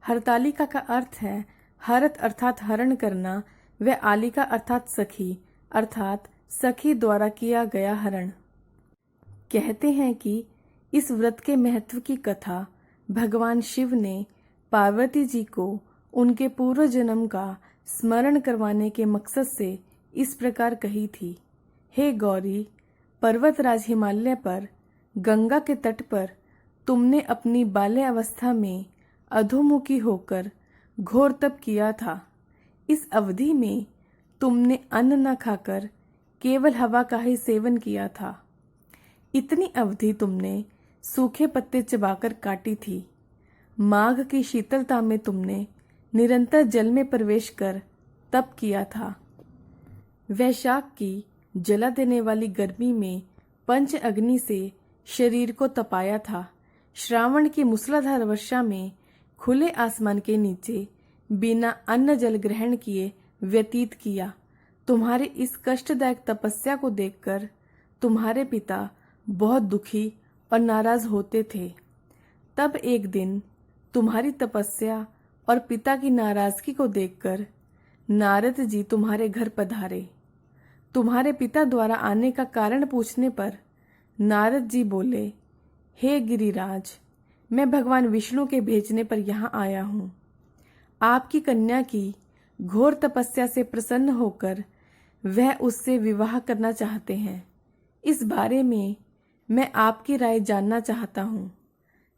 हरतालिका का अर्थ है हरत अर्थात हरण करना, व आलिका अर्थात सखी अर्थात सखी द्वारा किया गया हरण। कहते हैं कि इस व्रत के महत्व की कथा भगवान शिव ने पार्वती जी को उनके पूर्व जन्म का स्मरण करवाने के मकसद से इस प्रकार कही थी। हे गौरी, पर्वतराज हिमालय पर गंगा के तट पर तुमने अपनी बाल्यावस्था में अधोमुखी होकर घोर तप किया था। इस अवधि में तुमने अन्न न खाकर केवल हवा का ही सेवन किया था। इतनी अवधि तुमने सूखे पत्ते चबाकर काटी थी। माघ की शीतलता में तुमने निरंतर जल में प्रवेश कर तप किया था। वैशाख की जला देने वाली गर्मी में पंच अग्नि से शरीर को तपाया था। श्रावण की मूसलाधार वर्षा में खुले आसमान के नीचे बिना अन्न जल ग्रहण किए व्यतीत किया। तुम्हारी इस कष्टदायक तपस्या को देखकर तुम्हारे पिता बहुत दुखी और नाराज होते थे। तब एक दिन तुम्हारी तपस्या और पिता की नाराजगी को देखकर नारद जी तुम्हारे घर पधारे। तुम्हारे पिता द्वारा आने का कारण पूछने पर नारद जी बोले, हे गिरिराज, मैं भगवान विष्णु के भेजने पर यहाँ आया हूँ। आपकी कन्या की घोर तपस्या से प्रसन्न होकर वह उससे विवाह करना चाहते हैं। इस बारे में मैं आपकी राय जानना चाहता हूँ।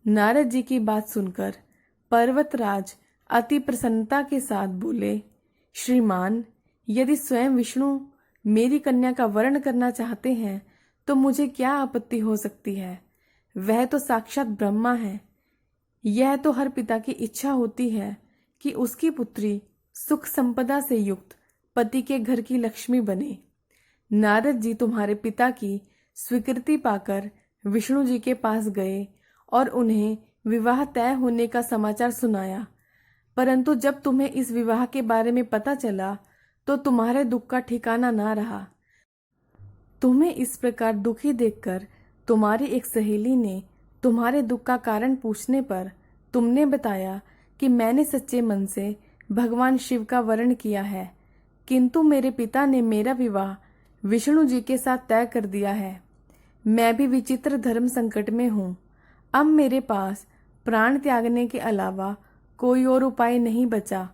नारद जी की बात सुनकर पर्वतराज अति प्रसन्नता के साथ बोले, श्रीमान, यदि स्वयं विष्णु मेरी कन्या का वरण करना चाहते हैं तो मुझे क्या आपत्ति हो सकती है। वह तो साक्षात ब्रह्मा है। यह तो हर पिता की इच्छा होती है कि उसकी पुत्री सुख संपदा से युक्त पति के घर की लक्ष्मी बने। नारद जी तुम्हारे पिता की स्वीकृति पाकर विष्णु जी के पास गए और उन्हें विवाह तय होने का समाचार सुनाया। परंतु जब तुम्हें इस विवाह के बारे में पता चला तो तुम्हारे दुख का ठिकाना ना रहा। तुम्हें इस प्रकार दुखी देखकर तुम्हारी एक सहेली ने तुम्हारे दुख का कारण पूछने पर तुमने बताया कि मैंने सच्चे मन से भगवान शिव का वरण किया है, किंतु मेरे पिता ने मेरा विवाह विष्णु जी के साथ तय कर दिया है। मैं भी विचित्र धर्म संकट में हूँ। अब मेरे पास प्राण त्यागने के अलावा कोई और उपाय नहीं बचा।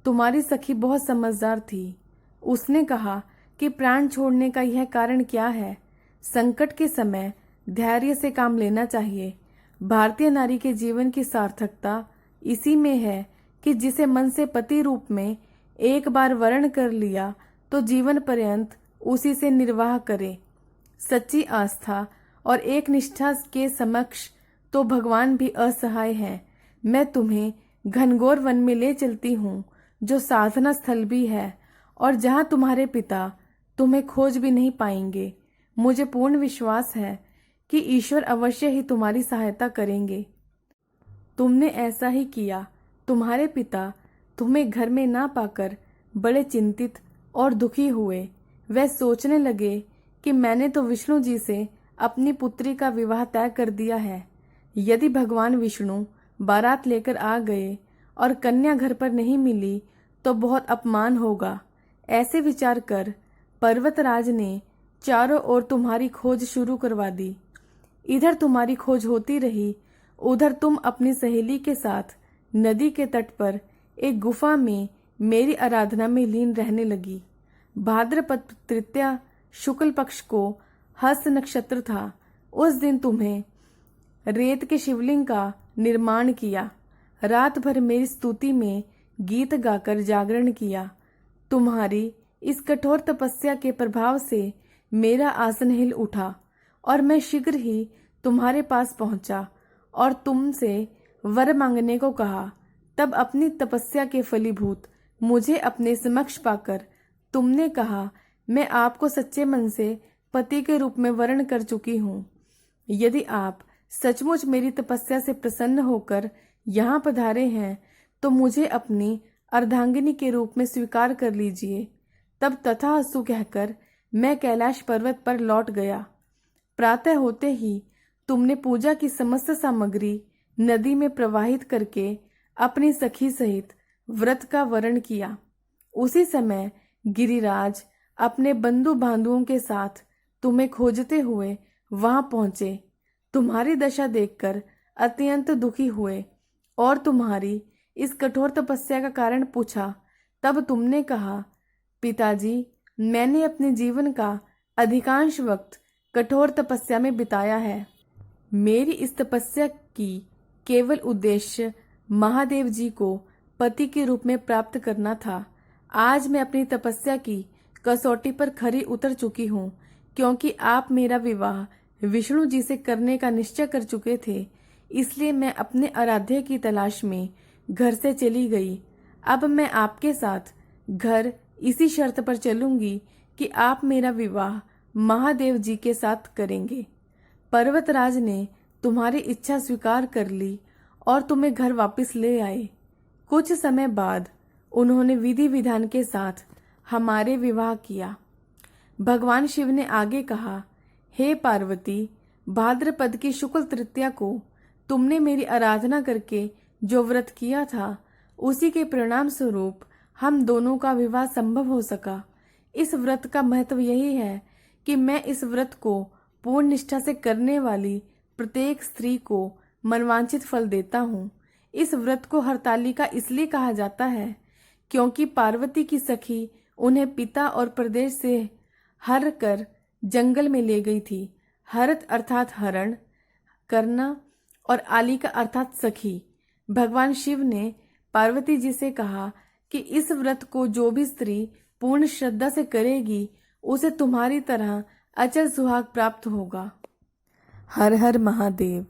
तुम्हारी सखी बहुत समझदार थी। उसने कहा कि प्राण छोड़ने का यह कारण क्या है। संकट के समय धैर्य से काम लेना चाहिए। भारतीय नारी के जीवन की सार्थकता इसी में है कि जिसे मन से पति रूप में एक बार वर्ण कर लिया तो जीवन पर्यंत उसी से निर्वाह करे। सच्ची आस्था और एक निष्ठा के समक्ष तो भगवान भी असहाय हैं। मैं तुम्हें घनघोर वन में ले चलती हूँ, जो साधना स्थल भी है और जहाँ तुम्हारे पिता तुम्हें खोज भी नहीं पाएंगे। मुझे पूर्ण विश्वास है कि ईश्वर अवश्य ही तुम्हारी सहायता करेंगे। तुमने ऐसा ही किया। तुम्हारे पिता तुम्हें घर में ना पाकर बड़े चिंतित और दुखी हुए। वह सोचने लगे कि मैंने तो विष्णु जी से अपनी पुत्री का विवाह तय कर दिया है। यदि भगवान विष्णु बारात लेकर आ गए और कन्या घर पर नहीं मिली तो बहुत अपमान होगा। ऐसे विचार कर पर्वतराज ने चारों ओर तुम्हारी खोज शुरू करवा दी। इधर तुम्हारी खोज होती रही, उधर तुम अपनी सहेली के साथ नदी के तट पर एक गुफा में मेरी आराधना में लीन रहने लगी। भाद्रपद तृतीया शुक्ल पक्ष को हस्त नक्षत्र था। उस दिन तुम्हें रेत के शिवलिंग का निर्माण किया। रात भर मेरी स्तुति में गीत गाकर जागरण किया। तुम्हारी इस कठोर तपस्या के प्रभाव से मेरा आसन हिल उठा और मैं शीघ्र ही तुम्हारे पास पहुंचा और तुमसे वर मांगने को कहा। तब अपनी तपस्या के फलीभूत मुझे अपने समक्ष पाकर तुमने कहा, मैं आपको सच्चे मन से पति के रूप में वर्ण कर चुकी हूँ। यदि आप सचमुच मेरी तपस्या से प्रसन्न होकर यहाँ पधारे हैं तो मुझे अपनी अर्धांगिनी के रूप में स्वीकार कर लीजिए। तब तथास्तु कहकर मैं कैलाश पर्वत पर लौट गया। प्रातः होते ही तुमने पूजा की समस्त सामग्री नदी में प्रवाहित करके अपनी सखी सहित व्रत का वर्ण किया। उसी समय गिरिराज अपने बंधु बांधुओं के साथ तुम्हें खोजते हुए वहां पहुंचे। तुम्हारी दशा देखकर अत्यंत दुखी हुए और तुम्हारी इस कठोर तपस्या का कारण पूछा। तब तुमने कहा, पिताजी, मैंने अपने जीवन का अधिकांश वक्त कठोर तपस्या में बिताया है। मेरी इस तपस्या की केवल उद्देश्य महादेव जी को पति के रूप में प्राप्त करना था। आज मैं अपनी तपस्या की कसौटी पर खरी उतर चुकी हूँ, क्योंकि आप मेरा विवाह विष्णु जी से करने का निश्चय कर चुके थे। इसलिए मैं अपने आराध्य की तलाश में घर से चली गई। अब मैं आपके साथ घर इसी शर्त पर चलूंगी कि आप मेरा विवाह महादेव जी के साथ करेंगे। पर्वतराज ने तुम्हारी इच्छा स्वीकार कर ली और तुम्हें घर वापस ले आए। कुछ समय बाद उन्होंने विधि विधान के साथ हमारे विवाह किया। भगवान शिव ने आगे कहा, हे पार्वती, भाद्रपद की शुक्ल तृतीया को तुमने मेरी आराधना करके जो व्रत किया था, उसी के परिणाम स्वरूप हम दोनों का विवाह संभव हो सका। इस व्रत का महत्व यही है कि मैं इस व्रत को पूर्ण निष्ठा से करने वाली प्रत्येक स्त्री को मनवांछित फल देता हूँ। इस व्रत को हरतालिका इसलिए कहा जाता है क्योंकि पार्वती की सखी उन्हें पिता और प्रदेश से हर कर जंगल में ले गई थी। हरत अर्थात हरण करना और आलिका अर्थात सखी। भगवान शिव ने पार्वती जी से कहा कि इस व्रत को जो भी स्त्री पूर्ण श्रद्धा से करेगी, उसे तुम्हारी तरह अचल सुहाग प्राप्त होगा। हर हर महादेव।